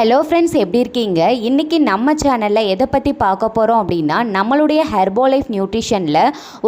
Hello friends, எப்படி இருக்கீங்க? இன்றைக்கி நம்ம சேனலில் எதை பற்றி பார்க்க போகிறோம் அப்படின்னா, நம்மளுடைய ஹெர்போலைஃப் நியூட்ரிஷனில்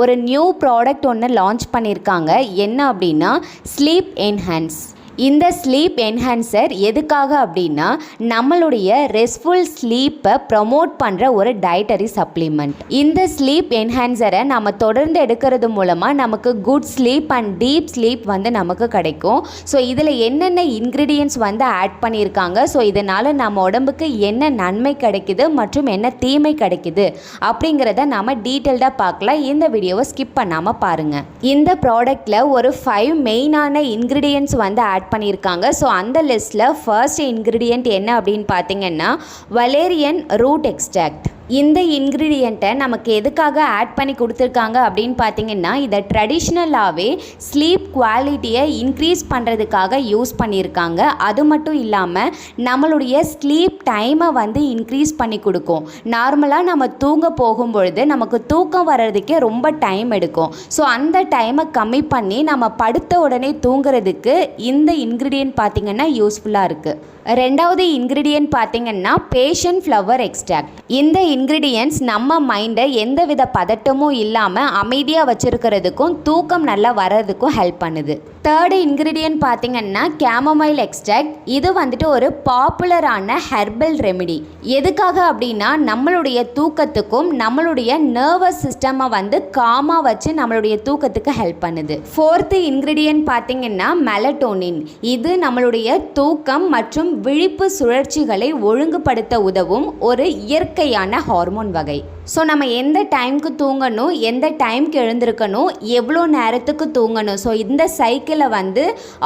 ஒரு நியூ ப்ராடக்ட் ஒன்று லான்ச் பண்ணியிருக்காங்க. என்ன அப்படின்னா ஸ்லீப் என்ஹான்ஸ். இந்த ஸ்லீப் என்ஹான்சர் எதுக்காக அப்படின்னா, நம்மளுடைய ரெஸ்ட்ஃபுல் ஸ்லீப்பை ப்ரமோட் பண்ணுற ஒரு டயட்டரி சப்ளிமெண்ட். இந்த ஸ்லீப் என்ஹான்சரை நம்ம தொடர்ந்து எடுக்கிறது மூலமாக நமக்கு good sleep and deep sleep நமக்கு கிடைக்கும். ஸோ இதில் என்னென்ன இன்க்ரீடியன்ட்ஸ் ஆட் பண்ணியிருக்காங்க, ஸோ இதனால் நம்ம உடம்புக்கு என்ன நன்மை கிடைக்குது மற்றும் என்ன தீமை கிடைக்குது அப்படிங்கிறத நம்ம டீட்டெயில்டாக பார்க்கலாம். இந்த வீடியோவை ஸ்கிப் பண்ணாமல் பாருங்கள். இந்த ப்ராடக்டில் ஒரு 5 மெயினான இன்க்ரீடியன்ட்ஸ் ஆட் பண்ணியிருக்காங்க. ஸோ அந்த லிஸ்ட்டில் ஃபர்ஸ்ட் இன்க்ரீடியன்ட் என்ன அப்படின்னு பார்த்தீங்கன்னா வலேரியன் ரூட் எக்ஸ்ட்ராக்ட். இந்த இன்க்ரீடியண்ட்டை நமக்கு எதுக்காக ஆட் பண்ணி கொடுத்துருக்காங்க அப்படின்னு பார்த்தீங்கன்னா, இதை ட்ரெடிஷ்னலாகவே ஸ்லீப் குவாலிட்டியை இன்க்ரீஸ் பண்ணுறதுக்காக யூஸ் பண்ணியிருக்காங்க. அது மட்டும் இல்லாமல் நம்மளுடைய ஸ்லீப் டைமை இன்க்ரீஸ் பண்ணி கொடுக்கும். நார்மலாக நம்ம தூங்க போகும்பொழுது நமக்கு தூக்கம் வர்றதுக்கே ரொம்ப டைம் எடுக்கும். ஸோ அந்த டைமை கம்மி பண்ணி நம்ம படுத்த உடனே தூங்குறதுக்கு இந்த இன்க்ரீடியன்ட் பார்த்திங்கன்னா யூஸ்ஃபுல்லாக இருக்குது. ரெண்டாவது இன்க்ரீடியன்ட் பார்த்திங்கன்னா பேஷன் ஃப்ளவர் எக்ஸ்ட்ராக்ட். இந்த இன்க்ரீடியன்ட்ஸ் நம்ம மைண்டை எந்தவித பதட்டமும் இல்லாமல் அமைதியாக வச்சுருக்கிறதுக்கும் தூக்கம் நல்லா வர்றதுக்கும் ஹெல்ப் பண்ணுது. தேர்டு இன்க்ரீடியன்ட் பார்த்திங்கன்னா கேமமைல் எக்ஸ்ட்ராக்ட். இது ஒரு பாப்புலரான ஹெர்பல் ரெமிடி. எதுக்காக அப்படின்னா, நம்மளுடைய தூக்கத்துக்கும் நம்மளுடைய நர்வஸ் சிஸ்டமை காமாக வச்சு நம்மளுடைய தூக்கத்துக்கு ஹெல்ப் பண்ணுது. ஃபோர்த்து இன்க்ரீடியன்ட் பார்த்திங்கன்னா மெலட்டோனின். இது நம்மளுடைய தூக்கம் மற்றும் விழிப்பு சுழற்சிகளை ஒழுங்குபடுத்த உதவும் ஒரு இயற்கையான ஹார்மோன் வகை. ஸோ நம்ம எந்த டைமுக்கு தூங்கணும், எந்த டைமுக்கு எழுந்திருக்கணும், எவ்வளோ நேரத்துக்கு தூங்கணும், ஸோ இந்த சைக்கிளை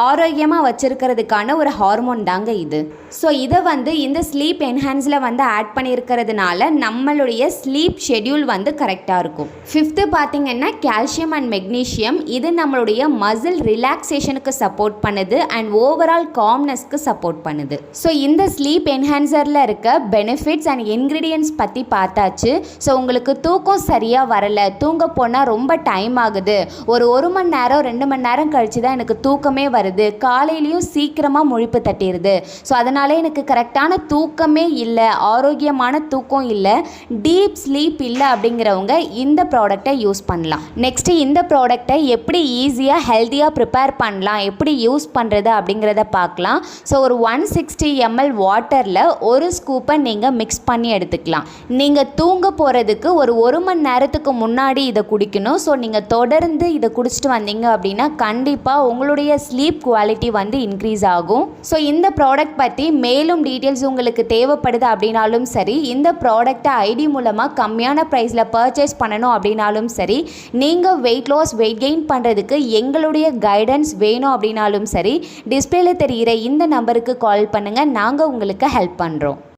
ஆரோக்கியமாக வச்சுருக்கிறதுக்கான ஒரு ஹார்மோன் தாங்க இது. ஸோ இதை இந்த ஸ்லீப் என்ஹான்ஸில் ஆட் பண்ணியிருக்கிறதுனால நம்மளுடைய ஸ்லீப் ஷெட்யூல் கரெக்டாக இருக்கும். ஃபிஃப்த்து பார்த்திங்கன்னா கால்சியம் அண்ட் மெக்னீஷியம். இது நம்மளுடைய மசில் ரிலாக்ஸேஷனுக்கு சப்போர்ட் பண்ணுது அண்ட் ஓவரால் காம்னஸ்க்கு சப்போர்ட் பண்ணுது. ஸோ இந்த ஸ்லீப் என்ஹான்சரில் இருக்க பெனிஃபிட்ஸ் அண்ட் இன்க்ரீடியன்ட்ஸ் பற்றி பார்த்தாச்சு. ஸோ உங்களுக்கு தூக்கம் சரியாக வரலை, தூங்க போனால் ரொம்ப டைம் ஆகுது, ஒரு மணி நேரம் 2 மணி நேரம் கழித்து தான் எனக்கு தூக்கமே வருது, காலையிலையும் சீக்கிரமாக முழிப்பு தட்டிடுது, ஸோ அதனால எனக்கு கரெக்டான தூக்கமே இல்லை, ஆரோக்கியமான தூக்கம் இல்லை, டீப் ஸ்லீப் இல்லை அப்படிங்கிறவங்க இந்த ப்ராடக்டை யூஸ் பண்ணலாம். நெக்ஸ்ட்டு இந்த ப்ராடக்டை எப்படி ஈஸியாக ஹெல்த்தியாக ப்ரிப்பேர் பண்ணலாம், எப்படி யூஸ் பண்ணுறது அப்படிங்கிறத பார்க்கலாம். ஸோ ஒரு 160 ml வாட்டரில் ஒரு ஸ்கூப்பை நீங்கள் மிக்ஸ் பண்ணி எடுத்துக்கலாம். நீங்கள் தூங்க போகிறதுக்கு ஒரு மணி நேரத்துக்கு முன்னாடி இதை குடிக்கணும். ஸோ நீங்கள் தொடர்ந்து இதை குடிச்சிட்டு வந்தீங்க அப்படின்னா கண்டிப்பாக உங்களுடைய ஸ்லீப் குவாலிட்டி இன்க்ரீஸ் ஆகும். ஸோ இந்த ப்ராடக்ட் பற்றி மேலும் டீட்டெயில்ஸ் உங்களுக்கு தேவைப்படுது அப்படின்னாலும் சரி, இந்த ப்ராடக்டை ஐடி மூலமாக கம்மியான ப்ரைஸில் பர்ச்சேஸ் பண்ணணும் அப்படின்னாலும் சரி, நீங்கள் வெயிட் லாஸ் வெயிட் கெயின் பண்ணுறதுக்கு எங்களுடைய கைடன்ஸ் வேணும் அப்படின்னாலும் சரி, டிஸ்பிளேல தெரிகிற இந்த நம்பருக்கு கால் பண்ணுங்கள், நாங்கள் உங்களுக்கு ஹெல்ப் பண்ணுறோம்.